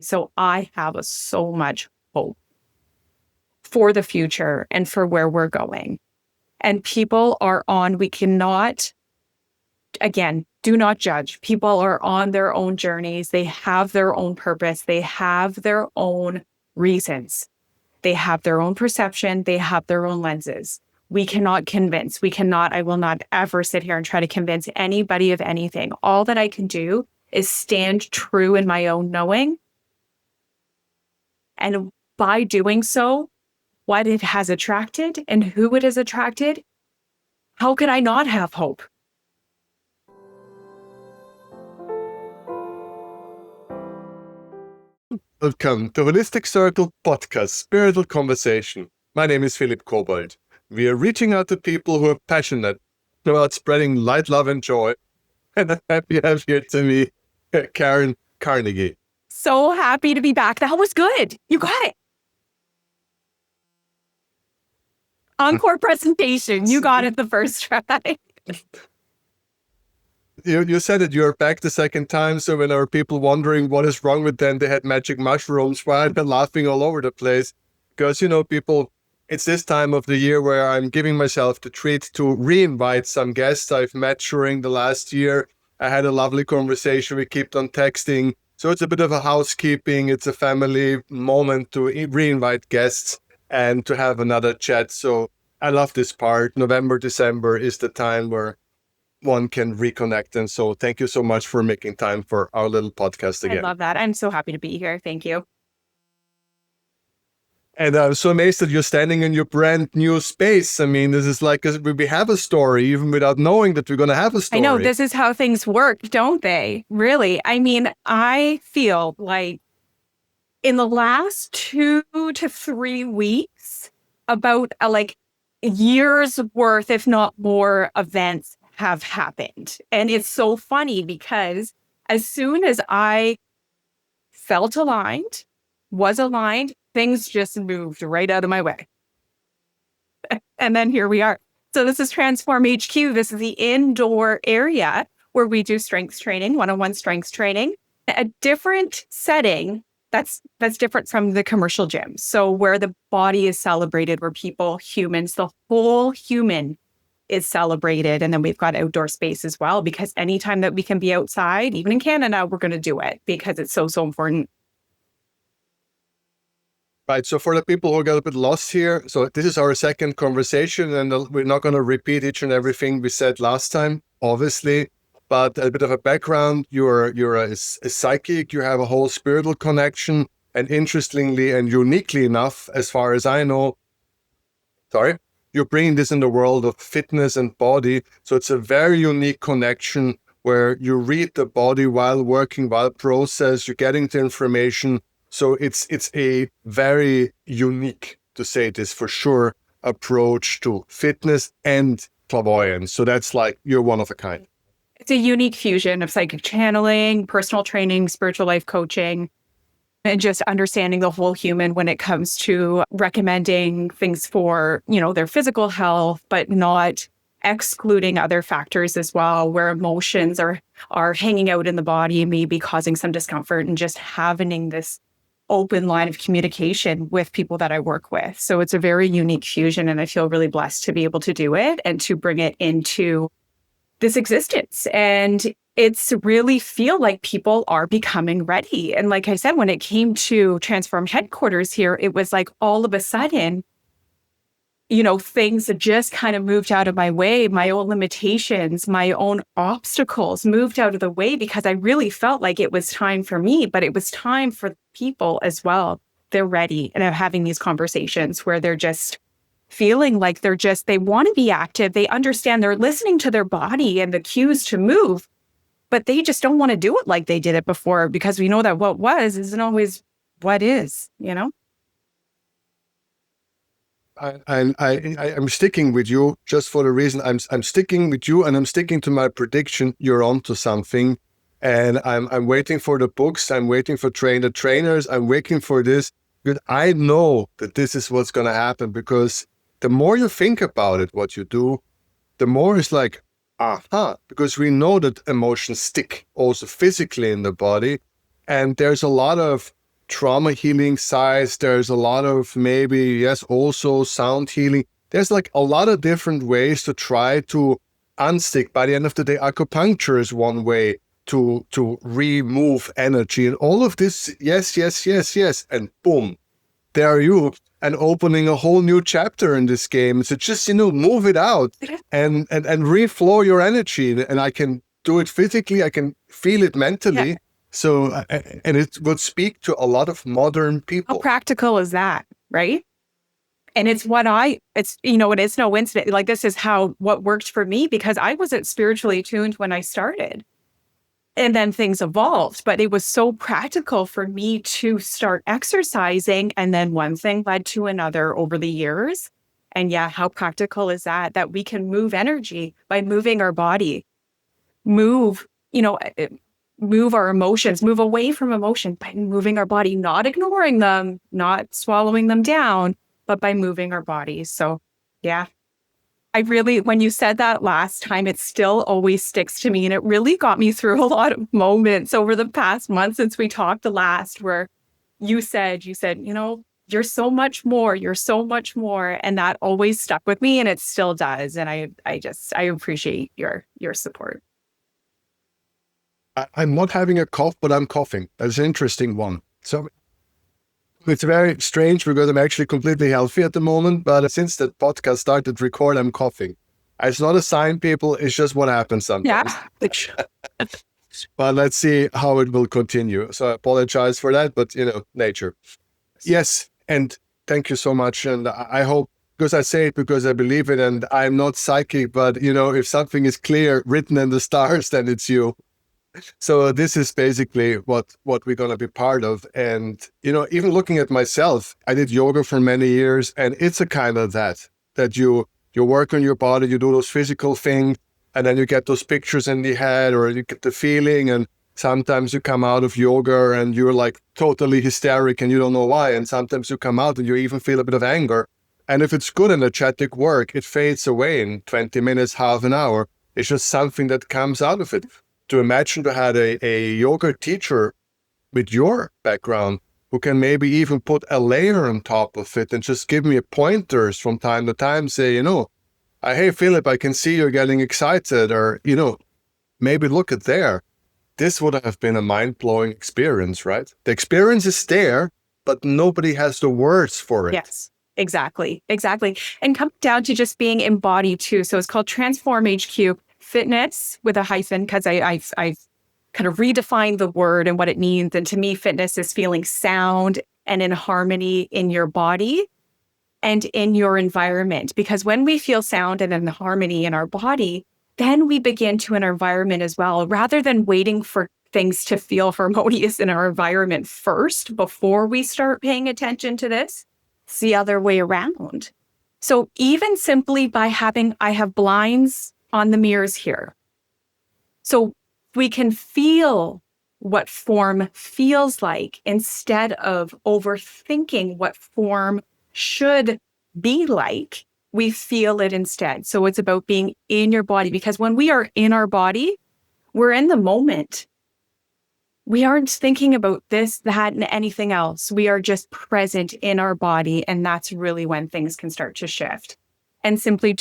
So I have so much hope for the future and for where we're going. And people are on, we cannot, again, do not judge. People are on their own journeys. They have their own purpose. They have their own reasons. They have their own perception. They have their own lenses. We cannot convince. I will not ever sit here and try to convince anybody of anything. All that I can do is stand true in my own knowing. And by doing so, what it has attracted and who it has attracted, how could I not have hope? Welcome to Holistic Circle Podcast, Spiritual Conversation. My name is Philip Cobald. We are reaching out to people who are passionate about spreading light, love, and joy. And I'm happy to have here to me, Caren Carnegie. So happy to be back. That was good. You got it. Encore presentation. You got it the first try. You said that you're back the second time, so when there are people wondering what is wrong with them, they had magic mushrooms, why I've been laughing all over the place. Because, people, it's this time of the year where I'm giving myself the treat to re-invite some guests I've met during the last year. I had a lovely conversation. We kept on texting. So it's a bit of a housekeeping. It's a family moment to re-invite guests and to have another chat. So I love this part. November, December is the time where one can reconnect. And so thank you so much for making time for our little podcast again. I love that. I'm so happy to be here. Thank you. And I'm so amazed that you're standing in your brand new space. I mean, this is like, we have a story even without knowing that we're going to have a story. I know, this is how things work, don't they? Really? I mean, I feel like in the last 2 to 3 weeks, about years worth, if not more, events have happened. And it's so funny because as soon as I felt aligned, was aligned, things just moved right out of my way. And then here we are. So this is Transform HQ. This is the indoor area where we do strength training, one-on-one strength training, a different setting that's different from the commercial gym. So where the body is celebrated, where humans, the whole human is celebrated. And then we've got outdoor space as well, because anytime that we can be outside, even in Canada, we're going to do it because it's so important. Right. So for the people who got a bit lost here, so this is our second conversation, and we're not going to repeat each and everything we said last time, obviously. But a bit of a background, you're a psychic, you have a whole spiritual connection, and interestingly and uniquely enough, as far as I know, you're bringing this in the world of fitness and body. So it's a very unique connection where you read the body while working, while process, you're getting the information. So it's a very unique, to say this for sure, approach to fitness and clairvoyance. So that's like, you're one of a kind. It's a unique fusion of psychic channeling, personal training, spiritual life coaching, and just understanding the whole human when it comes to recommending things for, their physical health, but not excluding other factors as well, where emotions are hanging out in the body and maybe causing some discomfort, and just having this open line of communication with people that I work with. So it's a very unique fusion, and I feel really blessed to be able to do it and to bring it into this existence. And it's really feel like people are becoming ready. And like I said, when it came to Transform headquarters here, it was like all of a sudden, things just kind of moved out of my way. My own limitations, my own obstacles moved out of the way, because I really felt like it was time for me, but it was time for people as well. They're ready, and I'm having these conversations where they're just feeling like they want to be active. They understand, they're listening to their body and the cues to move, but they just don't want to do it like they did it before, because we know that what was isn't always what is, I'm sticking with you just for the reason I'm sticking with you, and I'm sticking to my prediction. You're onto something, and I'm waiting for the books. I'm waiting for the trainers. I'm waiting for this, because I know that this is what's going to happen. Because the more you think about it, what you do, the more it's like, because we know that emotions stick also physically in the body, and there's a lot of trauma healing sides. There's a lot of maybe, yes, also sound healing. There's like a lot of different ways to try to unstick. By the end of the day, acupuncture is one way to remove energy. And all of this, yes, yes, yes, yes. And boom, there are you. And opening a whole new chapter in this game. So just, move it out and reflow your energy. And I can do it physically. I can feel it mentally. Yeah. So, and it would speak to a lot of modern people. How practical is that, right? And it's it is no incident. Like, this is what worked for me, because I wasn't spiritually tuned when I started. And then things evolved, but it was so practical for me to start exercising. And then one thing led to another over the years. And yeah, how practical is that? That we can move energy by moving our body, move our emotions, move away from emotion by moving our body, not ignoring them, not swallowing them down, but by moving our bodies. So yeah. When you said that last time, it still always sticks to me. And it really got me through a lot of moments over the past month since we talked the last, where you said, you're so much more, you're so much more. And that always stuck with me, and it still does. And I appreciate your support. I'm not having a cough, but I'm coughing. That's an interesting one. So it's very strange because I'm actually completely healthy at the moment, but since the podcast started to record, I'm coughing. It's not a sign, people. It's just what happens sometimes. Yeah. But let's see how it will continue. So I apologize for that, but nature. Yes. And thank you so much. And I hope, because I say it because I believe it, and I'm not psychic, but if something is clear, written in the stars, then it's you. So this is basically what we're going to be part of. And, even looking at myself, I did yoga for many years, and it's a kind of that you work on your body, you do those physical things, and then you get those pictures in the head, or you get the feeling. And sometimes you come out of yoga and you're like totally hysteric and you don't know why. And sometimes you come out and you even feel a bit of anger. And if it's good energetic work, it fades away in 20 minutes, half an hour. It's just something that comes out of it. To imagine to have a yoga teacher with your background who can maybe even put a layer on top of it and just give me pointers from time to time, say, hey, Philip, I can see you're getting excited, or, maybe look at there. This would have been a mind-blowing experience, right? The experience is there, but nobody has the words for it. Yes, exactly. And come down to just being embodied too. So it's called Transform HQ. Fitness with a hyphen, because I've kind of redefined the word and what it means. And to me, fitness is feeling sound and in harmony in your body and in your environment. Because when we feel sound and in harmony in our body, then we begin to in our environment as well, rather than waiting for things to feel harmonious in our environment first before we start paying attention to this. It's the other way around. So even simply by I have blinds on the mirrors here. So we can feel what form feels like instead of overthinking what form should be like. We feel it instead. So it's about being in your body, because when we are in our body, we're in the moment. We aren't thinking about this, that, and anything else. We are just present in our body. And that's really when things can start to shift. And simply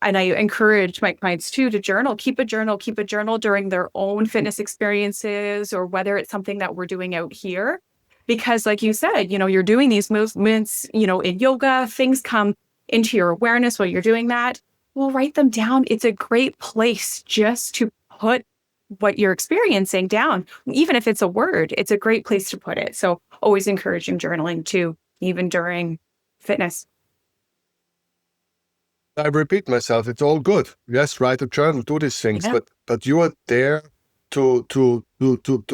and I encourage my clients too to journal, keep a journal during their own fitness experiences, or whether it's something that we're doing out here. Because like you said, you're doing these movements, in yoga, things come into your awareness while you're doing that. Well, write them down. It's a great place just to put what you're experiencing down. Even if it's a word, it's a great place to put it. So always encouraging journaling too, even during fitness. I repeat myself, it's all good. Yes, write a journal, do these things, yeah. but you are there to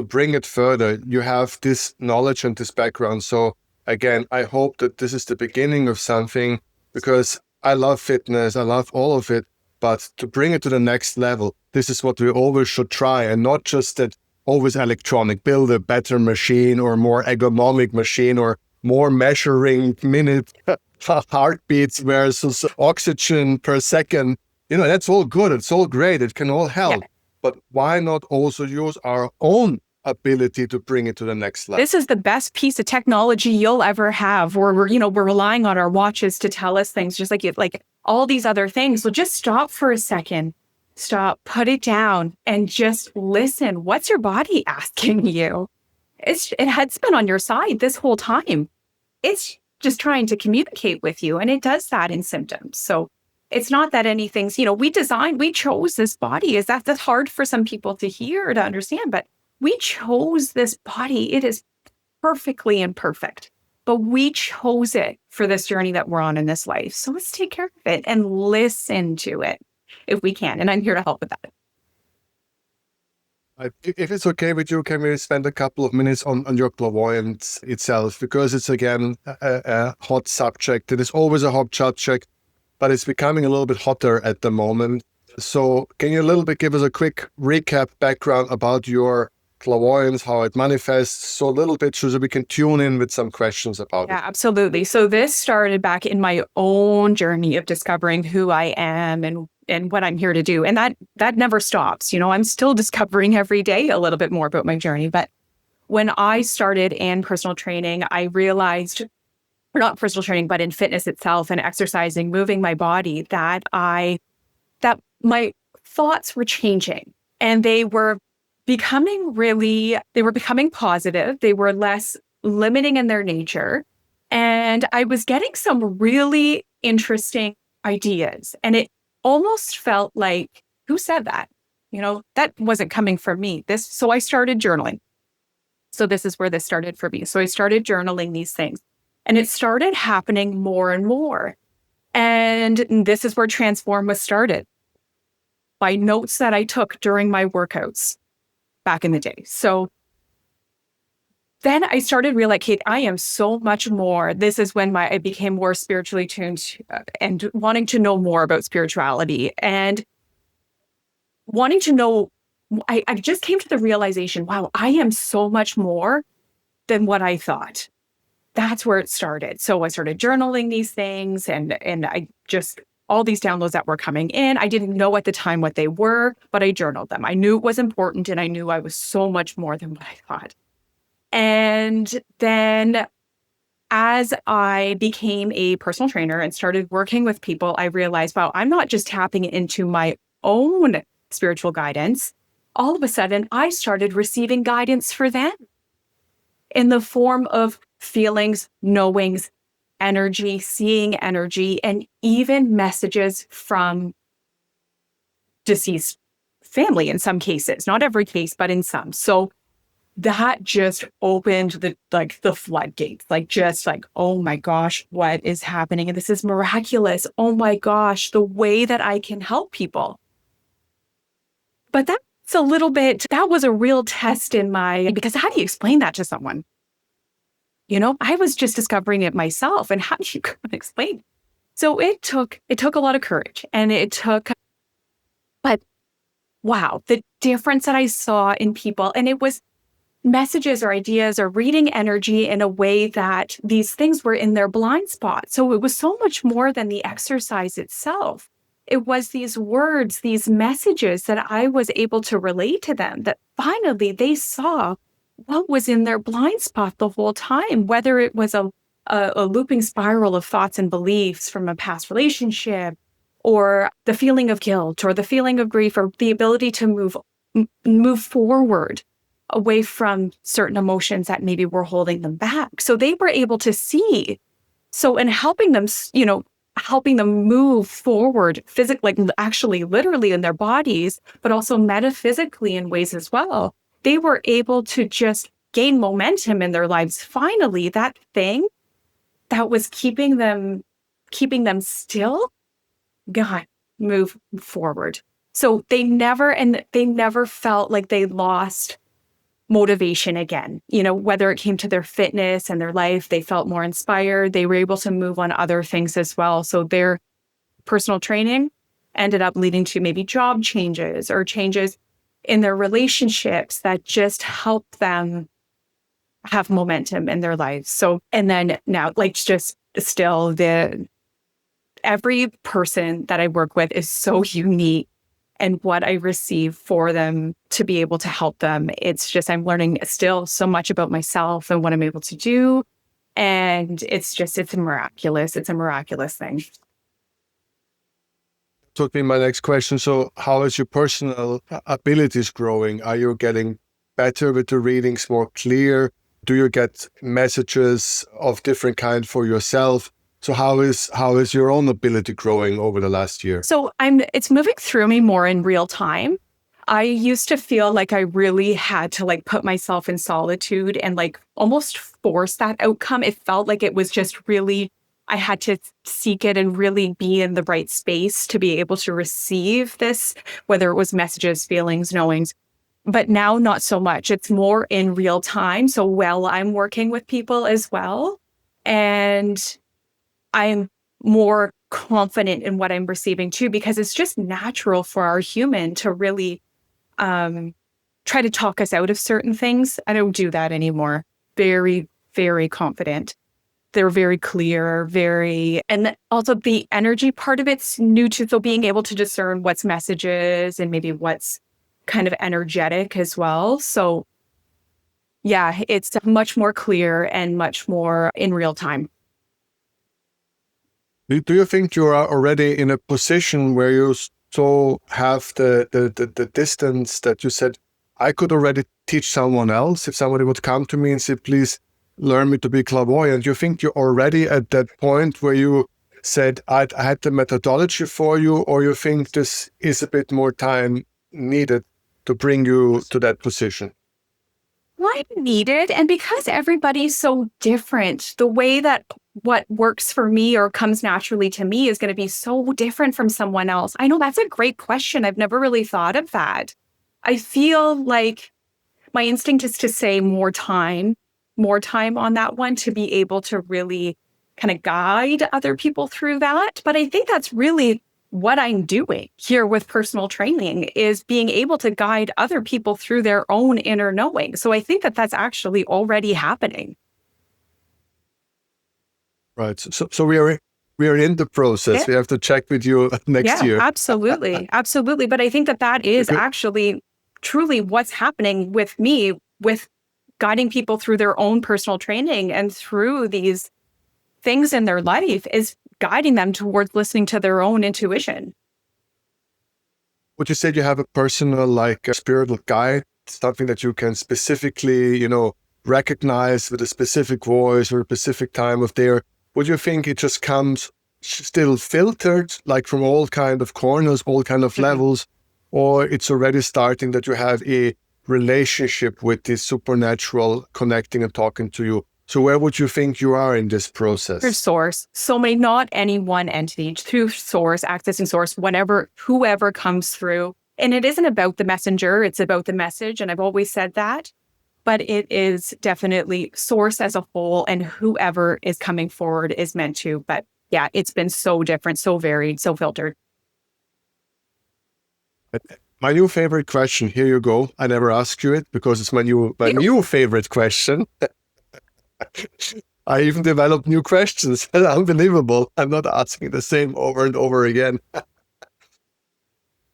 bring it further. You have this knowledge and this background. So again, I hope that this is the beginning of something, because I love fitness, I love all of it, but to bring it to the next level, this is what we always should try, and not just that always electronic, build a better machine or more ergonomic machine or more measuring minute heartbeats versus oxygen per second. That's all good. It's all great. It can all help. Yeah. But why not also use our own ability to bring it to the next level. This is the best piece of technology you'll ever have. We're relying on our watches to tell us things, just like all these other things. So just stop for a second. Stop, put it down, and just listen. What's your body asking you? It had been on your side this whole time. It's just trying to communicate with you, and it does that in symptoms. So it's not that anything's, we chose this body. That's hard for some people to hear, to understand, but we chose this body. It is perfectly imperfect, but we chose it for this journey that we're on in this life. So let's take care of it and listen to it if we can. And I'm here to help with that. If it's okay with you, can we spend a couple of minutes on your clairvoyance itself? Because it's, again, a hot subject. It is always a hot subject, but it's becoming a little bit hotter at the moment. So can you a little bit give us a quick recap background about your clairvoyance, how it manifests, so a little bit so that we can tune in with some questions about it? Yeah, absolutely. So this started back in my own journey of discovering who I am and what I'm here to do. And that never stops. I'm still discovering every day a little bit more about my journey. But when I started in personal training, I realized, or not personal training, but in fitness itself and exercising, moving my body, that my thoughts were changing, and they were becoming positive. They were less limiting in their nature. And I was getting some really interesting ideas. And it almost felt like, who said that? That wasn't coming from me. So I started journaling. So this is where this started for me. So I started journaling these things, and it started happening more and more. And this is where Transform was started, by notes that I took during my workouts back in the day. So then I started realizing, Kate, I am so much more. This is when I became more spiritually tuned and wanting to know more about spirituality and wanting to know. I just came to the realization, wow, I am so much more than what I thought. That's where it started. So I started journaling these things, and I just, all these downloads that were coming in, I didn't know at the time what they were, but I journaled them. I knew it was important, and I knew I was so much more than what I thought. And then as I became a personal trainer and started working with people, I realized, wow, I'm not just tapping into my own spiritual guidance. All of a sudden, I started receiving guidance for them in the form of feelings, knowings, energy, seeing energy, and even messages from deceased family in some cases, not every case, but in some. So that just opened the floodgates, oh my gosh, what is happening? And this is miraculous. Oh my gosh, the way that I can help people. But that was a real test because how do you explain that to someone? I was just discovering it myself, and how do you explain? So it took a lot of courage, and but wow, the difference that I saw in people, and it was messages or ideas or reading energy in a way that these things were in their blind spot. So it was so much more than the exercise itself. It was these words, these messages that I was able to relate to them, that finally they saw what was in their blind spot the whole time, whether it was a looping spiral of thoughts and beliefs from a past relationship, or the feeling of guilt, or the feeling of grief, or the ability to move forward away from certain emotions that maybe were holding them back. So they were able to see. So in helping them move forward physically, actually literally in their bodies, but also metaphysically in ways as well, they were able to just gain momentum in their lives. Finally, that thing that was keeping them still, God, move forward. So they never felt like they lost motivation again. Whether it came to their fitness and their life, they felt more inspired. They were able to move on other things as well. So their personal training ended up leading to maybe job changes or changes in their relationships that just help them have momentum in their lives. So, and then now, just still every person that I work with is so unique and what I receive for them to be able to help them. It's just, I'm learning still so much about myself and what I'm able to do. And it's a miraculous thing. Took me my next question. So how is your personal abilities growing? Are you getting better with the readings, more clear? Do you get messages of different kind for yourself? So how is your own ability growing over the last year? So it's moving through me more in real time. I used to feel like I really had to like put myself in solitude and like almost force that outcome. It felt like it was just really, I had to seek it and really be in the right space to be able to receive this, whether it was messages, feelings, knowings. But now not so much. It's more in real time. So while I'm working with people as well, and I'm more confident in what I'm receiving too, because it's just natural for our human to really try to talk us out of certain things. I don't do that anymore. Very, very confident. They're very clear, and also the energy part of it's new too. So being able to discern what's messages and maybe what's kind of energetic as well. So yeah, it's much more clear and much more in real time. Do you think you are already in a position where you so have the distance that you said, I could already teach someone else if somebody would come to me and say, please learn me to be clairvoyant? You think you're already at that point where you said, I had the methodology for you, or you think this is a bit more time needed to bring you to that position? Well, needed. And because everybody's so different, the way that what works for me or comes naturally to me is going to be so different from someone else. I know that's a great question. I've never really thought of that. I feel like my instinct is to say more time on that one to be able to really kind of guide other people through that. But I think that's really what I'm doing here with personal training, is being able to guide other people through their own inner knowing. So I think that that's actually already happening. Right. So we are in the process. Yeah. We have to check with you next year. Absolutely. Absolutely. But I think that that is actually truly what's happening with me, with guiding people through their own personal training and through these things in their life, is guiding them towards listening to their own intuition. Would you say you have a personal, like a spiritual guide, something that you can specifically, recognize with a specific voice or a specific time of day? Would you think it just comes still filtered, like from all kind of corners, all kind of levels, or it's already starting that you have a relationship with this supernatural connecting and talking to you? So where would you think you are in this process? Through source. So may not any one entity, through source, accessing source, whoever comes through. And it isn't about the messenger, it's about the message. And I've always said that. But it is definitely source as a whole, and whoever is coming forward is meant to. But yeah, it's been so different, so varied, so filtered. My new favorite question. Here you go. I never asked you it because it's my new favorite question. I even developed new questions. Unbelievable. I'm not asking the same over and over again.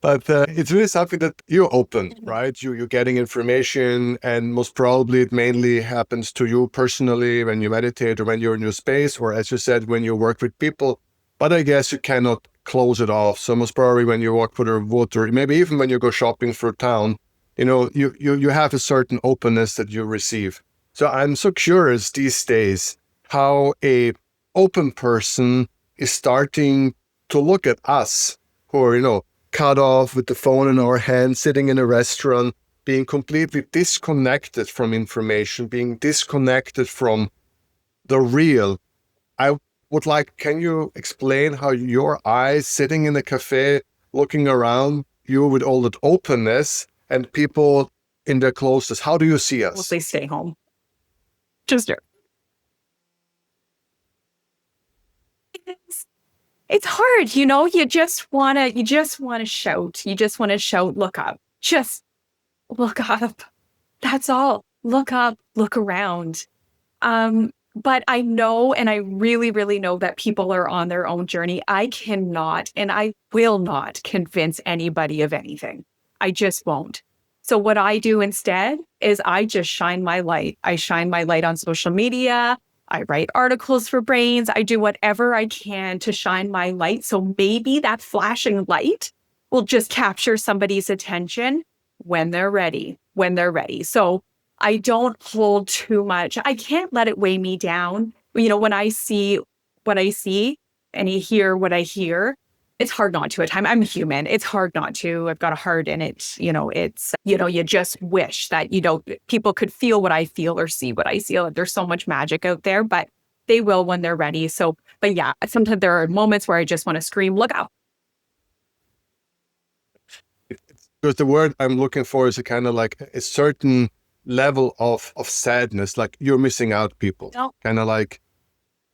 But it's really something that you open, right? You're getting information, and most probably it mainly happens to you personally when you meditate or when you're in your space, or as you said, when you work with people. But I guess you cannot close it off. So most probably when you walk through the wood, or maybe even when you go shopping through town, you have a certain openness that you receive. So I'm so curious these days how a open person is starting to look at us who are, cut off with the phone in our hand, sitting in a restaurant, being completely disconnected from information, being disconnected from the real. I would like, can you explain how your eyes sitting in a cafe, looking around you with all that openness, and people in their closeness, how do you see us? Mostly stay home. Just it's hard, you just want to shout. You just want to shout, look up. Just look up. That's all. Look up, look around. But I know, and I really, really know that people are on their own journey. I cannot, and I will not convince anybody of anything. I just won't. So what I do instead is I just shine my light. I shine my light on social media. I write articles for Brains. I do whatever I can to shine my light. So maybe that flashing light will just capture somebody's attention when they're ready, So I don't hold too much. I can't let it weigh me down. When I see what I see and I hear what I hear, it's hard not to at times. I'm human. It's hard not to. I've got a heart and you just wish that, people could feel what I feel or see what I see. There's so much magic out there, but they will when they're ready. So, but yeah, sometimes there are moments where I just want to scream, look out. Because the word I'm looking for is a kind of like a certain level of sadness, like you're missing out, people. No. Kind of like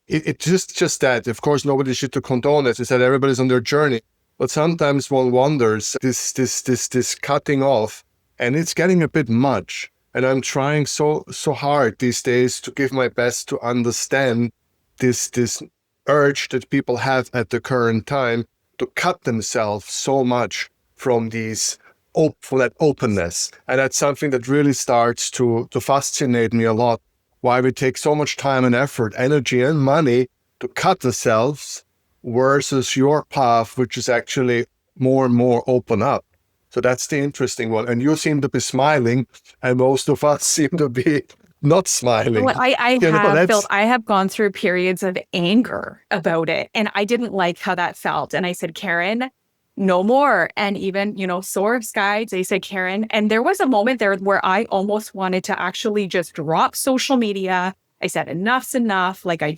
it's just that. Of course, nobody should condone it. It's that everybody's on their journey, but sometimes one wonders this cutting off, and it's getting a bit much. And I'm trying so hard these days to give my best to understand this urge that people have at the current time to cut themselves so much from for that openness. And that's something that really starts to fascinate me a lot. Why we take so much time and effort, energy and money to cut ourselves versus your path, which is actually more and more open up. So that's the interesting one. And you seem to be smiling, and most of us seem to be not smiling. Well, I have gone through periods of anger about it, and I didn't like how that felt. And I said, Caren, no more. And even, source guides, they said, Caren. And there was a moment there where I almost wanted to actually just drop social media. I said, enough's enough. Like, I'm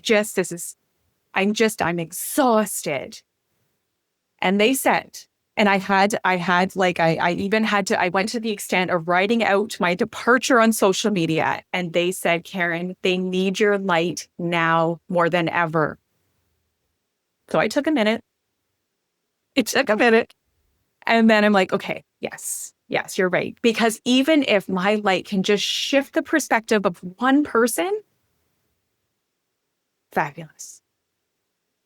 exhausted. And they said, and I went to the extent of writing out my departure on social media. And they said, Caren, they need your light now more than ever. So I took a minute. It took a minute. And then I'm like, okay, yes, you're right. Because even if my light can just shift the perspective of one person, fabulous.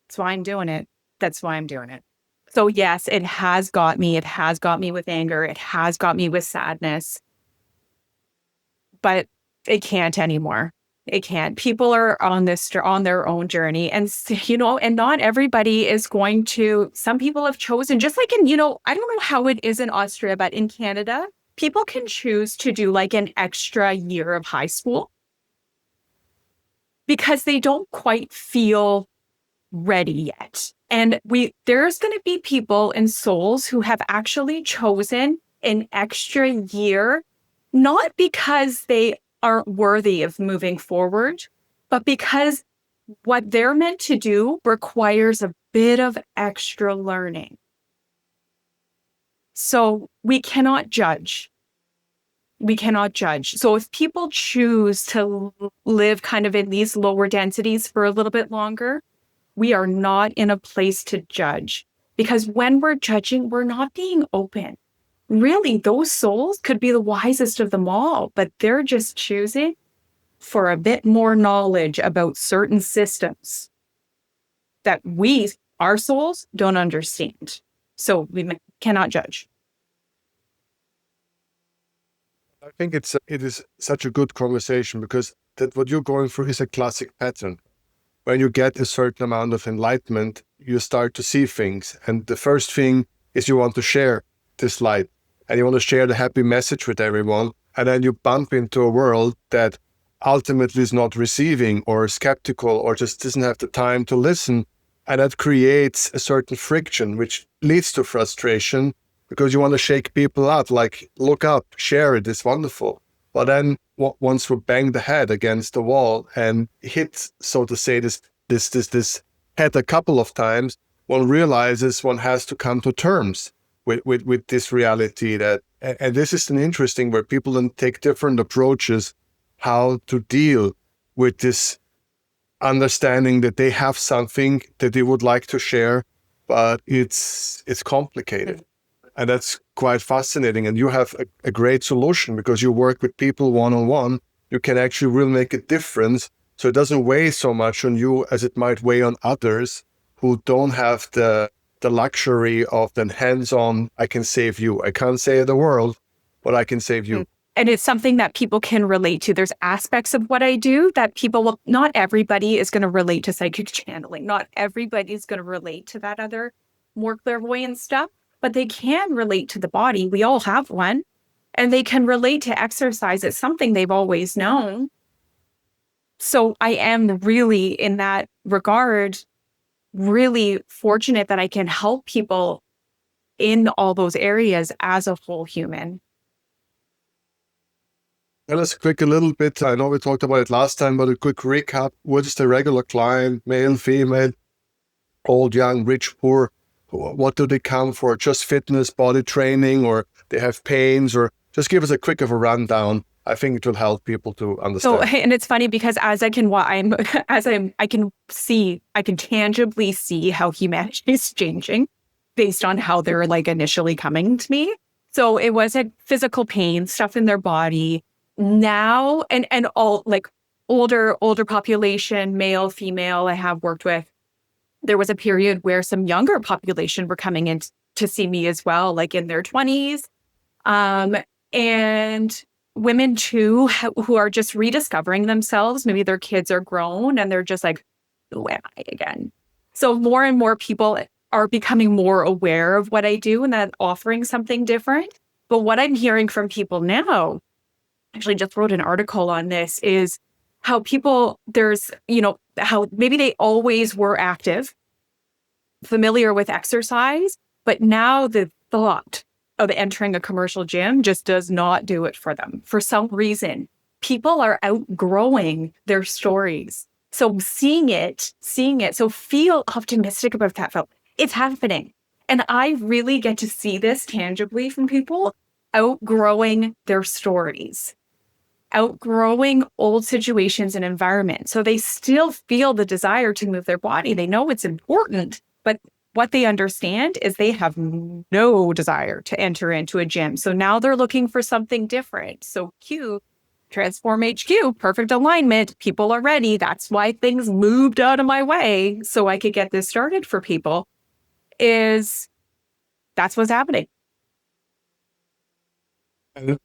That's why I'm doing it. So yes, it has got me. It has got me with anger. It has got me with sadness. But it can't anymore. It can't. People are on their own journey. And, and not everybody is going to, some people have chosen, just like in, I don't know how it is in Austria, but in Canada, people can choose to do like an extra year of high school because they don't quite feel ready yet. And there's going to be people and souls who have actually chosen an extra year, not because they aren't worthy of moving forward, but because what they're meant to do requires a bit of extra learning. So we cannot judge. So if people choose to live kind of in these lower densities for a little bit longer, we are not in a place to judge, because when we're judging, we're not being open. Really, those souls could be the wisest of them all, but they're just choosing for a bit more knowledge about certain systems that our souls, don't understand. So we cannot judge. I think it is such a good conversation, because that what you're going through is a classic pattern. When you get a certain amount of enlightenment, you start to see things. And the first thing is you want to share this light, and you want to share the happy message with everyone. And then you bump into a world that ultimately is not receiving, or skeptical, or just doesn't have the time to listen. And that creates a certain friction, which leads to frustration, because you want to shake people up, like, look up, share it, it's wonderful. But then once we bang the head against the wall and hit, so to say, this head a couple of times, one realizes one has to come to terms with this reality. And this is an interesting, where people then take different approaches how to deal with this understanding that they have something that they would like to share, but it's complicated. And that's quite fascinating. And you have a great solution, because you work with people one-on-one. You can actually really make a difference So it doesn't weigh so much on you as it might weigh on others who don't have the luxury of the hands-on, I can save you. I can't save the world, but I can save you. And it's something that people can relate to. There's aspects of what I do that people will, not everybody is going to relate to psychic channeling. Not everybody is going to relate to that other more clairvoyant stuff, but they can relate to the body. We all have one. And they can relate to exercise. It's something they've always known. So I am really, in that regard, really fortunate that I can help people in all those areas as a whole human. Tell us a little bit. I know we talked about it last time, but a quick recap. What is the regular client, male, female, old, young, rich, poor? What do they come for? Just fitness, body training, or they have pains, or just give us a quick of a rundown. I think it will help people to understand. So, and it's funny because I can tangibly see how humanity is changing based on how they're like initially coming to me. So it was a physical pain, stuff in their body. Now, and all like older population, male, female, I have worked with. There was a period where some younger population were coming in to see me as well, like in their 20s. And women too, who are just rediscovering themselves. Maybe their kids are grown and they're just like, who am I again? So more and more people are becoming more aware of what I do and that offering something different. But what I'm hearing from people now, actually just wrote an article on this, is how people, there's, how maybe they always were active, familiar with exercise, but now the thought of entering a commercial gym just does not do it for them. For some reason, people are outgrowing their stories. So seeing it, so feel optimistic about that, Phil. It's happening. And I really get to see this tangibly from people outgrowing their stories, outgrowing old situations and environments. So they still feel the desire to move their body. They know it's important, but what they understand is they have no desire to enter into a gym. So now they're looking for something different. So Transform HQ, perfect alignment. People are ready. That's why things moved out of my way so I could get this started for people. That's what's happening.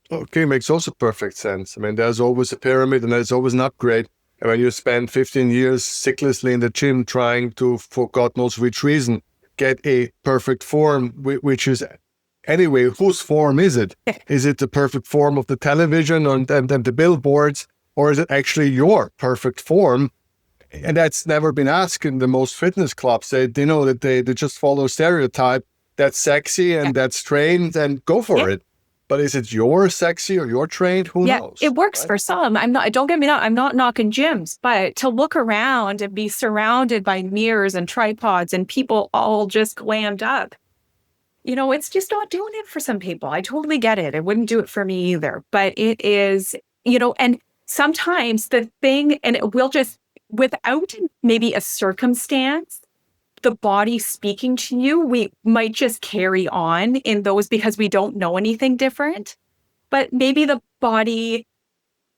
Okay, makes also perfect sense. I mean, there's always a pyramid and there's always an upgrade. And when you spend 15 years sicklessly in the gym trying to, for God knows which reason, get a perfect form, which is, anyway, whose form is it? Is it the perfect form of the television and the billboards, or is it actually your perfect form? And that's never been asked in the most fitness clubs. They know that they just follow stereotype. That's sexy and that's trained, and go for it. But is it your sexy or your trained? Who knows? It works for some. Don't get me wrong, I'm not knocking gyms, but to look around and be surrounded by mirrors and tripods and people all just glammed up, it's just not doing it for some people. I totally get it. It wouldn't do it for me either. But it is, and sometimes the thing, and it will just, without maybe a circumstance, the body speaking to you, we might just carry on in those because we don't know anything different. But maybe the body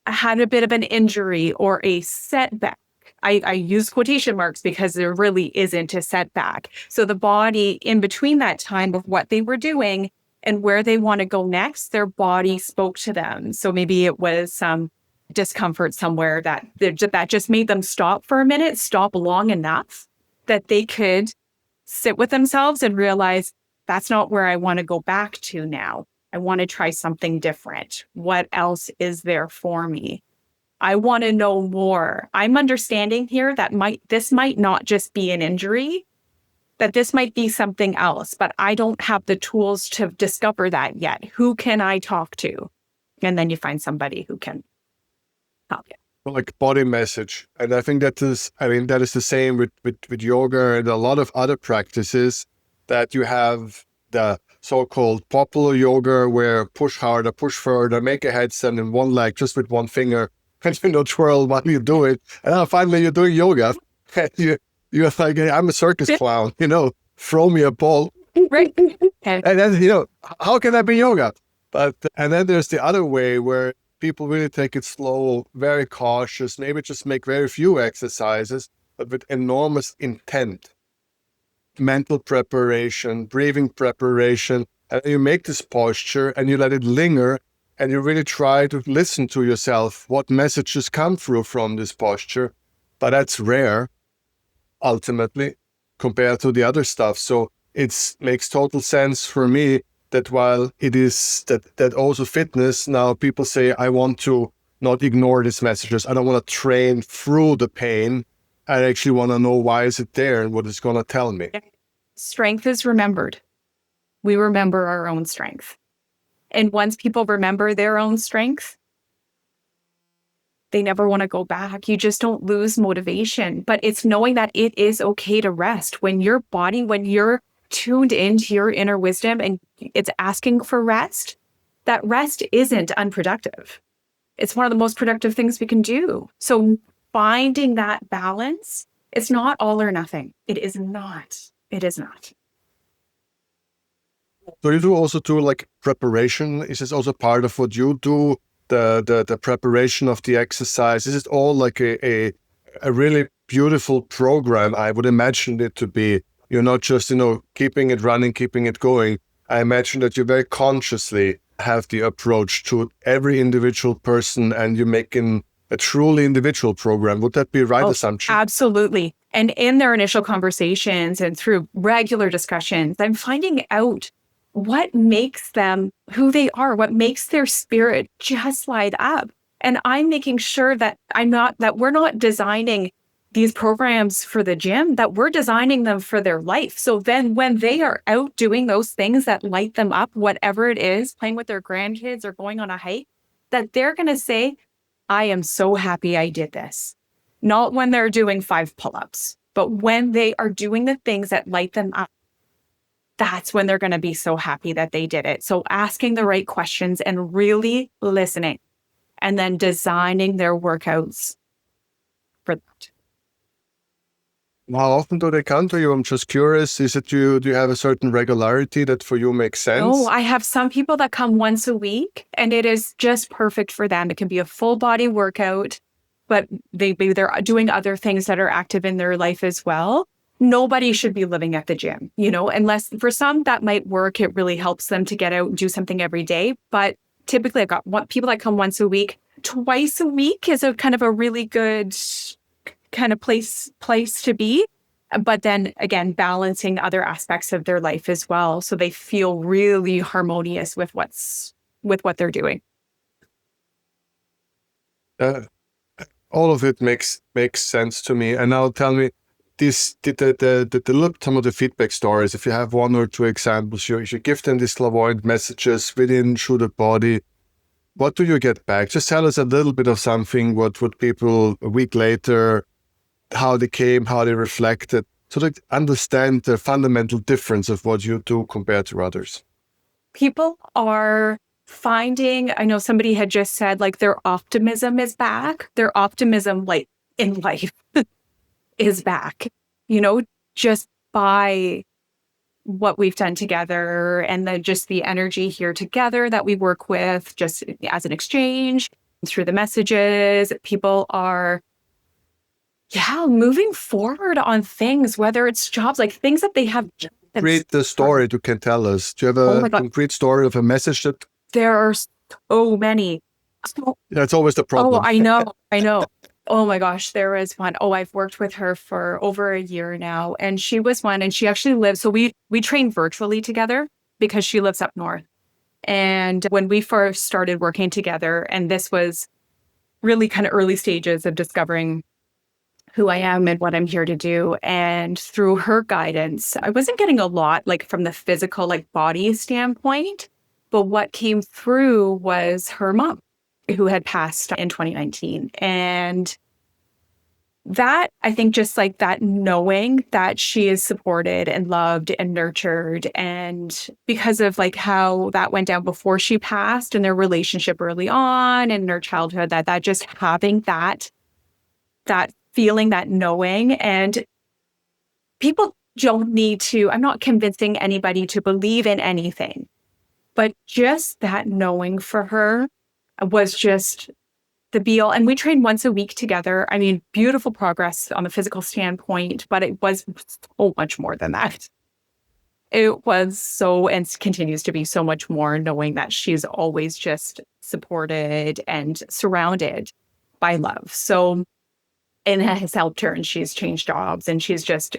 had a bit of an injury or a setback. I use quotation marks because there really isn't a setback. So the body, in between that time of what they were doing and where they want to go next, their body spoke to them. So maybe it was some discomfort somewhere that just made them stop for a minute, stop long enough that they could sit with themselves and realize that's not where I want to go back to now. I want to try something different. What else is there for me? I want to know more. I'm understanding here that this might not just be an injury, that this might be something else, but I don't have the tools to discover that yet. Who can I talk to? And then you find somebody who can help you. Like body message. And I think that is the same with yoga and a lot of other practices, that you have the so-called popular yoga where push harder, push further, make a headstand in one leg just with one finger, and twirl while you do it. And then finally you're doing yoga. And you're like, I'm a circus clown, throw me a ball. Right. And then, how can that be yoga? And then there's the other way where people really take it slow, very cautious, maybe just make very few exercises, but with enormous intent, mental preparation, breathing preparation, and you make this posture and you let it linger and you really try to listen to yourself, what messages come through from this posture. But that's rare, ultimately, compared to the other stuff. So it makes total sense for me that while it is that also fitness, now people say, I want to not ignore these messages. I don't want to train through the pain. I actually want to know why is it there and what it's going to tell me. Strength is remembered. We remember our own strength. And once people remember their own strength, they never want to go back. You just don't lose motivation. But it's knowing that it is okay to rest. When your body, when you're tuned into your inner wisdom and it's asking for rest, that rest isn't unproductive. It's one of the most productive things we can do. So finding that balance, it's not all or nothing. It is not. It is not. So you do also do like preparation. Is this also part of what you do? The preparation of the exercise. Is it all like a really beautiful program? I would imagine it to be. You're not just, keeping it running, keeping it going. I imagine that you very consciously have the approach to every individual person and you're making a truly individual program. Would that be a right assumption? Absolutely. And in their initial conversations and through regular discussions, I'm finding out what makes them who they are, what makes their spirit just light up. And I'm making sure that we're not designing these programs for the gym, that we're designing them for their life. So then when they are out doing those things that light them up, whatever it is, playing with their grandkids or going on a hike, that they're going to say, I am so happy I did this. Not when they're doing 5 pull-ups, but when they are doing the things that light them up. That's when they're going to be so happy that they did it. So asking the right questions and really listening and then designing their workouts for that. How often do they come to you? I'm just curious. Is it do you have a certain regularity that for you makes sense? Oh, I have some people that come once a week and it is just perfect for them. It can be a full body workout, but they're doing other things that are active in their life as well. Nobody should be living at the gym, unless for some that might work. It really helps them to get out and do something every day. But typically I've got people that come once a week. Twice a week is a kind of a really good kind of place to be. But then again, balancing other aspects of their life as well. So they feel really harmonious with what they're doing. All of it makes sense to me. And now tell me, some of the feedback stories, if you have one or two examples, you give them these clairvoyant messages within through the body. What do you get back? Just tell us a little bit of something. What would people a week later, how they came, how they reflected, so they understand the fundamental difference of what you do compared to others. People are finding, I know somebody had just said like their optimism is back. Their optimism like in life is back, just by what we've done together and then just the energy here together that we work with just as an exchange through the messages. People are moving forward on things, whether it's jobs, like things that they have. Read the story you can tell us. Do you have a concrete story of a message that? There are so many. That's always the problem. Oh, I know. Oh my gosh, there was one. Oh, I've worked with her for over a year now. And she was one, and she actually lives. So we train virtually together because she lives up north. And when we first started working together, and this was really kind of early stages of discovering who I am and what I'm here to do. And through her guidance, I wasn't getting a lot like from the physical, like body standpoint, but what came through was her mom, who had passed in 2019. And that, I think, just like that, knowing that she is supported and loved and nurtured. And because of like how that went down before she passed and their relationship early on and their childhood, that just having that feeling, that knowing. And people don't need to, I'm not convincing anybody to believe in anything, but just that knowing for her was just the be all. And we trained once a week together. I mean, beautiful progress on the physical standpoint, but it was so much more than that. It was so, and continues to be so much more, knowing that she's always just supported and surrounded by love. So, and it has helped her, and she's changed jobs, and she's just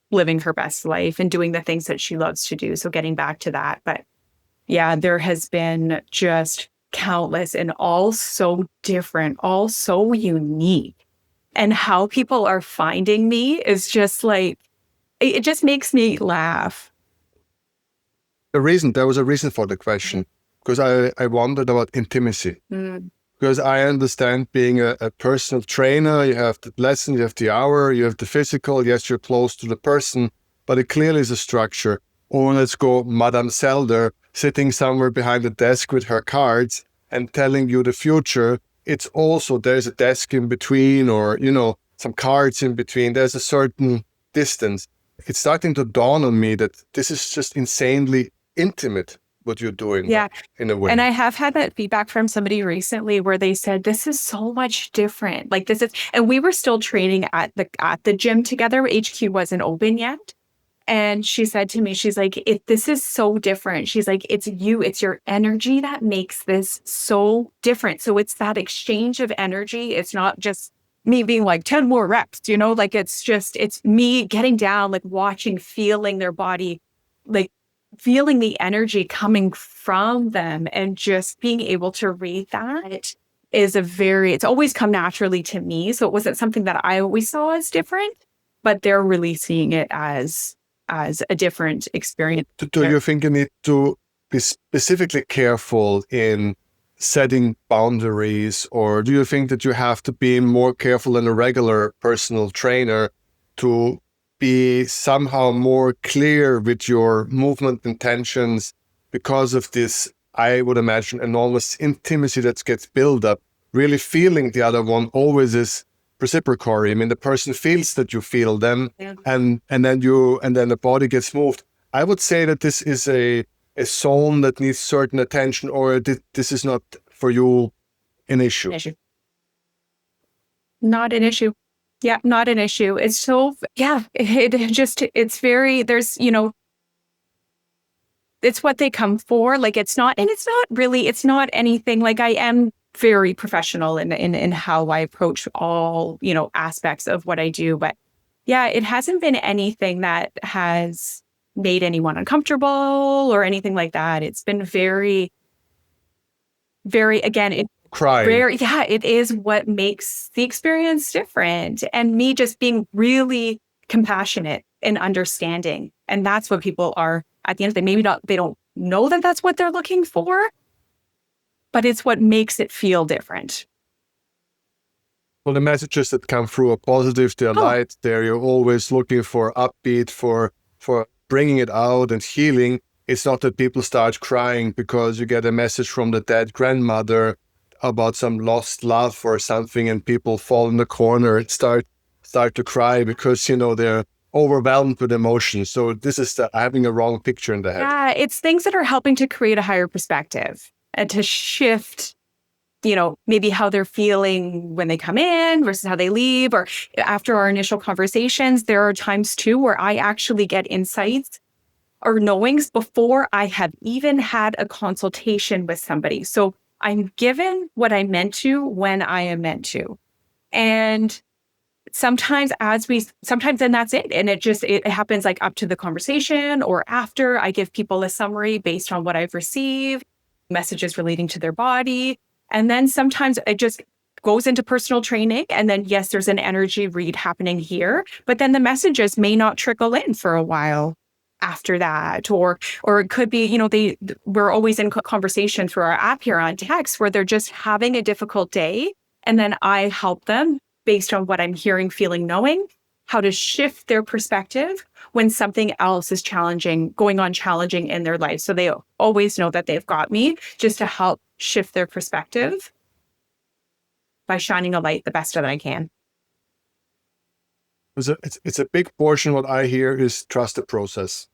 living her best life and doing the things that she loves to do. So getting back to that. But yeah, there has been just countless, and all so different, all so unique. And how people are finding me is just like, it just makes me laugh. There was a reason for the question, because I wondered about intimacy. Because I understand being a personal trainer, you have the lesson, you have the hour, you have the physical, yes, you're close to the person, but it clearly is a structure. Or let's go Madame Zelda sitting somewhere behind the desk with her cards and telling you the future. It's also, there's a desk in between, or, some cards in between. There's a certain distance. It's starting to dawn on me that this is just insanely intimate, what you're doing. Yeah. In a way. And I have had that feedback from somebody recently where they said, this is so much different. Like this is, and we were still training at the gym together. HQ wasn't open yet. And she said to me, she's like, this is so different. She's like, it's your energy that makes this so different. So it's that exchange of energy. It's not just me being like 10 more reps, like it's me getting down, like watching, feeling their body, like feeling the energy coming from them, and just being able to read that is it's always come naturally to me. So it wasn't something that I always saw as different, but they're really seeing it as a different experience. Do you think you need to be specifically careful in setting boundaries, or do you think that you have to be more careful than a regular personal trainer to be somehow more clear with your movement intentions because of this, I would imagine, enormous intimacy that gets built up? Really feeling the other one always is reciprocatory. I mean, the person feels that you feel them, and then the body gets moved. I would say that this is a zone that needs certain attention, or this is not for you an issue. Not an issue. Yeah, not an issue. It's so, yeah, it's very, there's, it's what they come for. Like, it's not anything, like, I am very professional in how I approach all, aspects of what I do. But yeah, it hasn't been anything that has made anyone uncomfortable or anything like that. It's been very, very, again, it is what makes the experience different. And me just being really compassionate and understanding. And that's what people are, at the end of the day, they don't know that that's what they're looking for, but it's what makes it feel different. Well, the messages that come through are positive, they're light, you're always looking for upbeat, for bringing it out and healing. It's not that people start crying because you get a message from the dead grandmother about some lost love or something, and people fall in the corner and start to cry because, they're overwhelmed with emotion. So this is having a wrong picture in the head. Yeah, it's things that are helping to create a higher perspective and to shift, maybe how they're feeling when they come in versus how they leave, or after our initial conversations. There are times too where I actually get insights or knowings before I have even had a consultation with somebody. So I'm given what I'm meant to when I am meant to. And sometimes then that's it. And it happens like up to the conversation or after. I give people a summary based on what I've received, messages relating to their body. And then sometimes it just goes into personal training. And then, yes, there's an energy read happening here, but then the messages may not trickle in for a while after that. Or it could be, we're always in conversation through our app here on text where they're just having a difficult day. And then I help them based on what I'm hearing, feeling, knowing how to shift their perspective when something else is going on challenging in their life. So they always know that they've got me just to help shift their perspective by shining a light the best that I can. It's a big portion. What I hear is trust the process.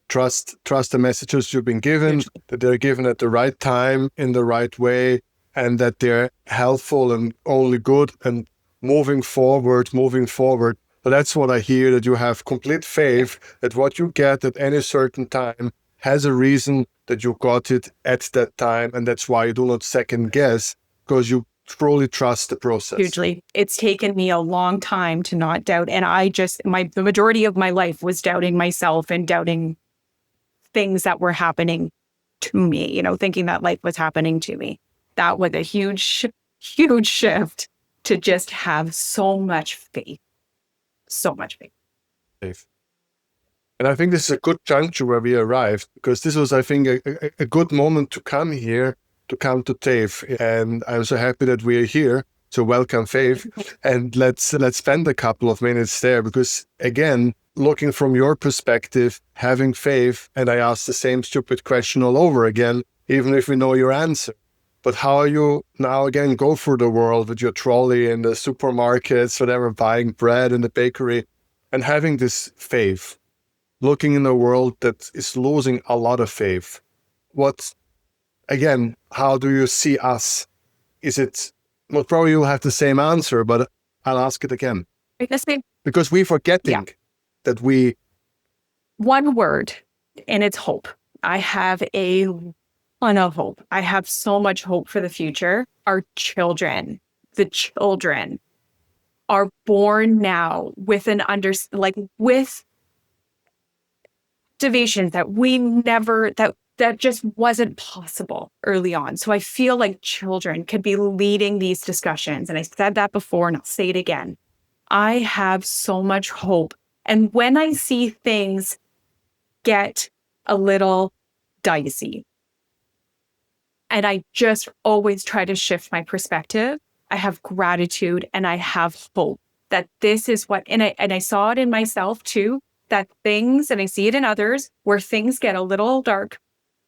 Trust the messages you've been given, that they're given at the right time, in the right way. and that they're helpful and only good and moving forward. So that's what I hear, that you have complete faith that what you get at any certain time has a reason that you got it at that time. And that's why you do not second guess, because you truly trust the process. Hugely. It's taken me a long time to not doubt. And the majority of my life was doubting myself and doubting things that were happening to me, thinking that life was happening to me. That was a huge, huge shift to just have so much faith. So much faith. And I think this is a good juncture where we arrived, because this was, I think, a good moment to come here, to come to TAFE. And I'm so happy that we're here. So welcome, Faith. And let's spend a couple of minutes there, because again, looking from your perspective, having faith, and I ask the same stupid question all over again, even if we know your answer. But how are you now again go through the world with your trolley in the supermarkets, whatever, buying bread in the bakery, and having this faith, looking in a world that is losing a lot of faith? How do you see us? Well, probably you'll have the same answer, but I'll ask it again. Because we're forgetting that one word, and it's hope. I have a ton of hope. I have so much hope for the future. Our children, the children are born now with with activations that we never, that just wasn't possible early on. So I feel like children could be leading these discussions. And I said that before, and I'll say it again. I have so much hope. And when I see things get a little dicey, and I just always try to shift my perspective, I have gratitude and I have hope that this is what, and I saw it in myself too, that things, and I see it in others, where things get a little dark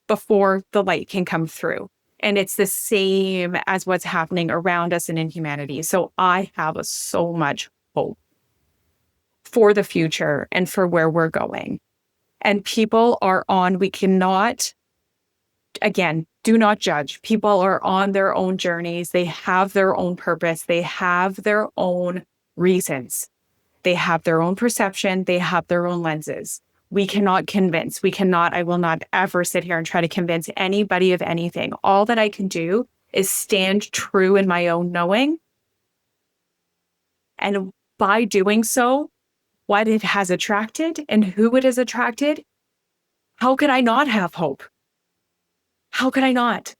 before the light can come through. And it's the same as what's happening around us and in humanity. So I have so much hope for the future and for where we're going. And people are we cannot, again, do not judge. People are on their own journeys. They have their own purpose. They have their own reasons. They have their own perception. They have their own lenses. We cannot convince. I will not ever sit here and try to convince anybody of anything. All that I can do is stand true in my own knowing. And by doing so, what it has attracted and who it has attracted, how could I not have hope? How could I not?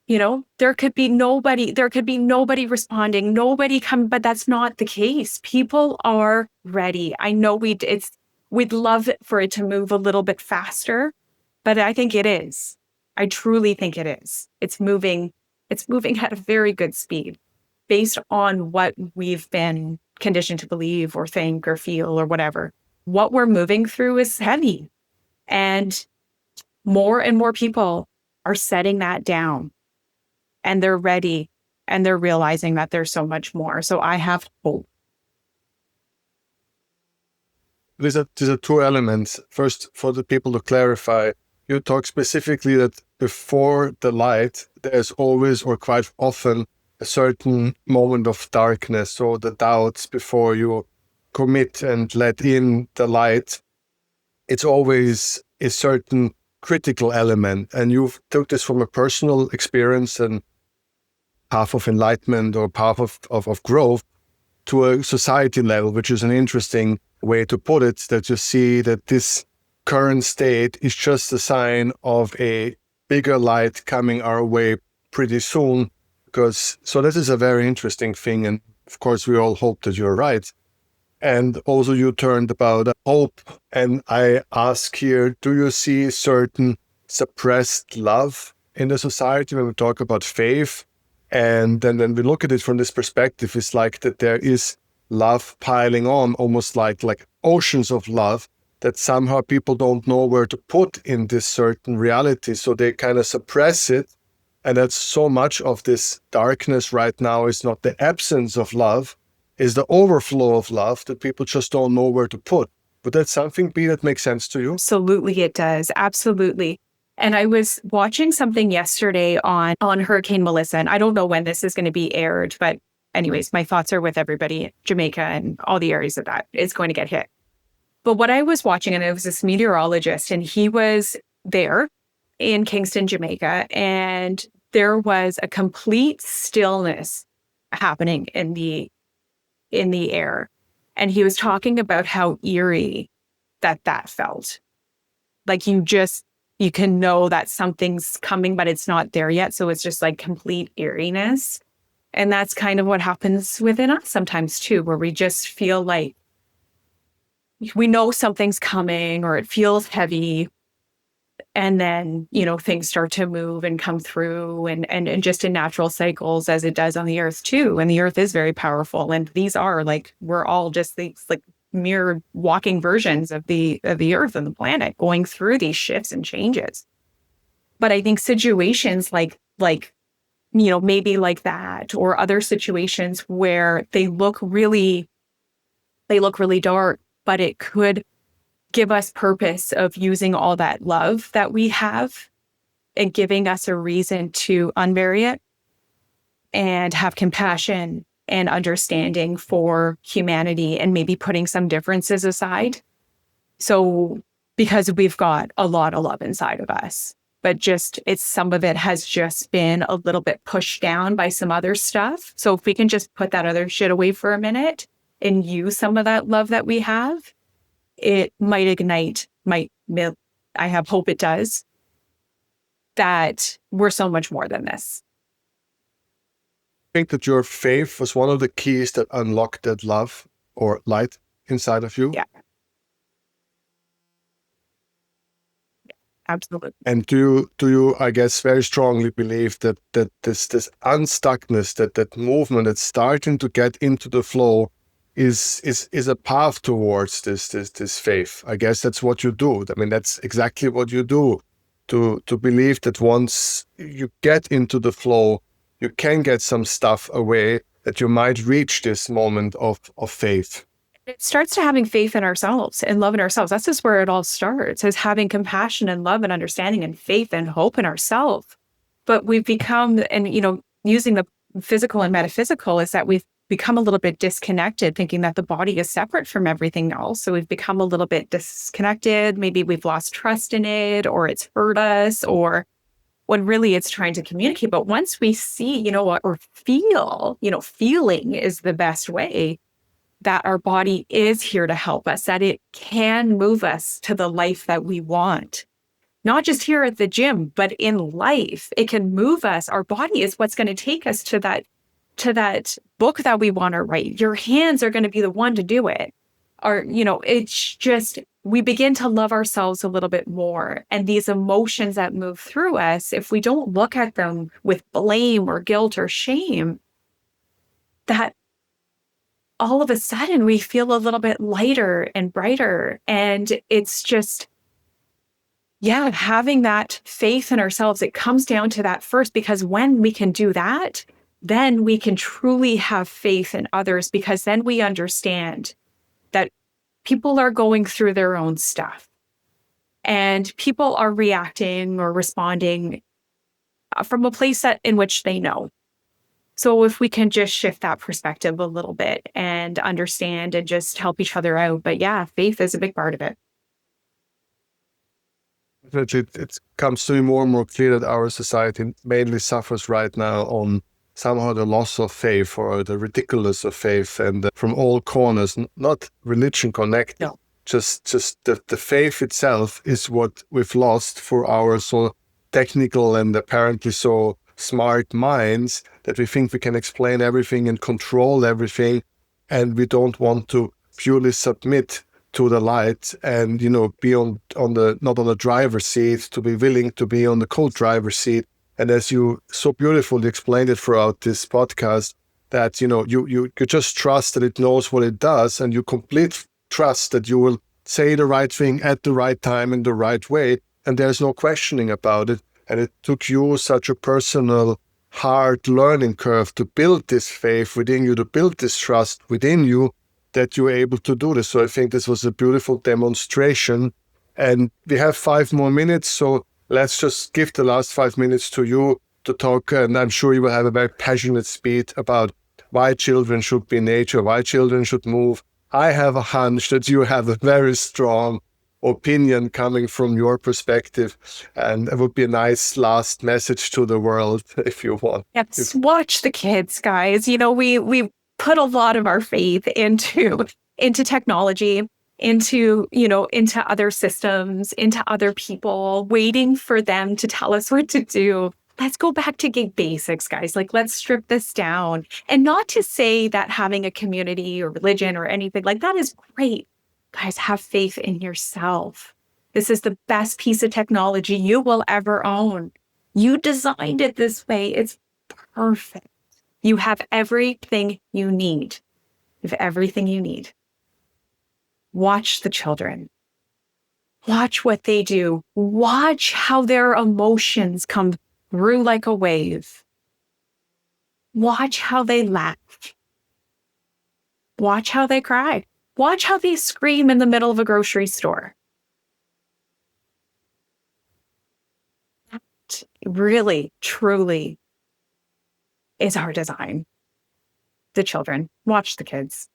There could be nobody responding, nobody come, but that's not the case. People are ready. I know we'd love for it to move a little bit faster, but I think it is. I truly think it is. It's moving at a very good speed based on what we've been conditioned to believe or think or feel or whatever. What we're moving through is heavy. And more people are setting that down, and they're ready, and they're realizing that there's so much more. So I have hope. These are two elements. First, for the people to clarify, you talk specifically that before the light, there's always or quite often a certain moment of darkness, so the doubts before you commit and let in the light. It's always a certain critical element, and you've took this from a personal experience and path of enlightenment or path of growth to a society level, which is an interesting way to put it, that you see that this current state is just a sign of a bigger light coming our way pretty soon. So this is a very interesting thing, and of course we all hope that you're right. And also you turned about hope, and I ask here, do you see certain suppressed love in the society when we talk about faith? And then when we look at it from this perspective, it's like that there is love piling on, almost like oceans of love that somehow people don't know where to put in this certain reality. So they kind of suppress it. And that's so much of this darkness right now is not the absence of love, is the overflow of love that people just don't know where to put. Would that something be that makes sense to you? Absolutely, it does. Absolutely. And I was watching something yesterday on Hurricane Melissa, and I don't know when this is going to be aired, but anyways, my thoughts are with everybody, Jamaica and all the areas of that is going to get hit. But what I was watching, and it was this meteorologist, and he was there in Kingston, Jamaica, and there was a complete stillness happening in the air. And he was talking about how eerie that felt. Like you can know that something's coming, but it's not there yet. So it's just like complete eeriness. And that's kind of what happens within us sometimes too, where we just feel like we know something's coming or it feels heavy. And then, things start to move and come through and just in natural cycles as it does on the earth too. And the earth is very powerful. And these are we're all just these mere walking versions of the earth and the planet going through these shifts and changes. But I think situations like maybe like that, or other situations where they look really dark, but it could give us purpose of using all that love that we have and giving us a reason to unbury it and have compassion and understanding for humanity and maybe putting some differences aside. So because we've got a lot of love inside of us, but some of it has just been a little bit pushed down by some other stuff. So if we can just put that other shit away for a minute and use some of that love that we have, it might ignite, I have hope it does, that we're so much more than this. I think that your faith was one of the keys that unlocked that love or light inside of you. Yeah. Absolutely. And do you, I guess, very strongly believe that this unstuckness, that movement that's starting to get into the flow is a path towards this faith? I guess that's what you do. I mean, that's exactly what you do, to believe that once you get into the flow, you can get some stuff away, that you might reach this moment of faith. It starts to having faith in ourselves and love in ourselves. That's just where it all starts, is having compassion and love and understanding and faith and hope in ourselves. But we've become, and using the physical and metaphysical, is that we've become a little bit disconnected, thinking that the body is separate from everything else. So we've become a little bit disconnected. Maybe we've lost trust in it, or it's hurt us, or when really it's trying to communicate. But once we see, or feel, feeling is the best way, that our body is here to help us, that it can move us to the life that we want. Not just here at the gym, but in life, it can move us. Our body is what's going to take us to that book that we want to write. Your hands are going to be the one to do it. Or, it's just, we begin to love ourselves a little bit more. And these emotions that move through us, if we don't look at them with blame or guilt or shame, that all of a sudden we feel a little bit lighter and brighter. And it's just, having that faith in ourselves, it comes down to that first, because when we can do that, then we can truly have faith in others, because then we understand that people are going through their own stuff and people are reacting or responding from a place in which they know. So if we can just shift that perspective a little bit and understand and just help each other out. But faith is a big part of it. It comes to me more and more clear that our society mainly suffers right now on somehow the loss of faith, or the ridiculous of faith, and from all corners, not religion connected. No. Just the faith itself is what we've lost for our so technical and apparently so smart minds, that we think we can explain everything and control everything, and we don't want to purely submit to the light and be on the not on the driver's seat, to be willing to be on the co-driver's seat. And as you so beautifully explained it throughout this podcast, that you just trust that it knows what it does, and you complete trust that you will say the right thing at the right time in the right way, and there's no questioning about it. And it took you such a personal, hard learning curve to build this faith within you, to build this trust within you, that you were able to do this. So I think this was a beautiful demonstration. And we have 5 more minutes. So let's just give the last 5 minutes to you to talk. And I'm sure you will have a very passionate speech about why children should be in nature, why children should move. I have a hunch that you have a very strong opinion coming from your perspective, and it would be a nice last message to the world if you want. Yes, watch the kids, guys. You know, we put a lot of our faith into technology, into other systems, into other people, waiting for them to tell us what to do. Let's go back to basics, guys. Like, let's strip this down. And not to say that having a community or religion or anything like that is great. Guys, have faith in yourself. This is the best piece of technology you will ever own. You designed it this way. It's perfect. You have everything you need. You have everything you need. Watch the children. Watch what they do. Watch how their emotions come through like a wave. Watch how they laugh. Watch how they cry. Watch how they scream in the middle of a grocery store. That really, truly is our design. The children. Watch the kids.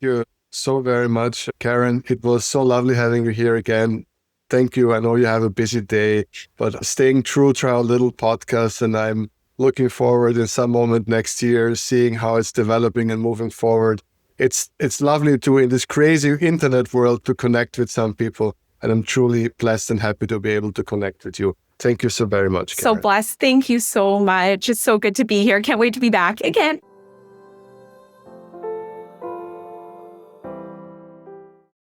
Thank you so very much, Caren. It was so lovely having you here again. Thank you. I know you have a busy day, but staying true to our little podcast, and I'm looking forward in some moment next year, seeing how it's developing and moving forward. It's lovely to, in this crazy internet world, to connect with some people. And I'm truly blessed and happy to be able to connect with you. Thank you so very much, Caren. So blessed. Thank you so much. It's so good to be here. Can't wait to be back again.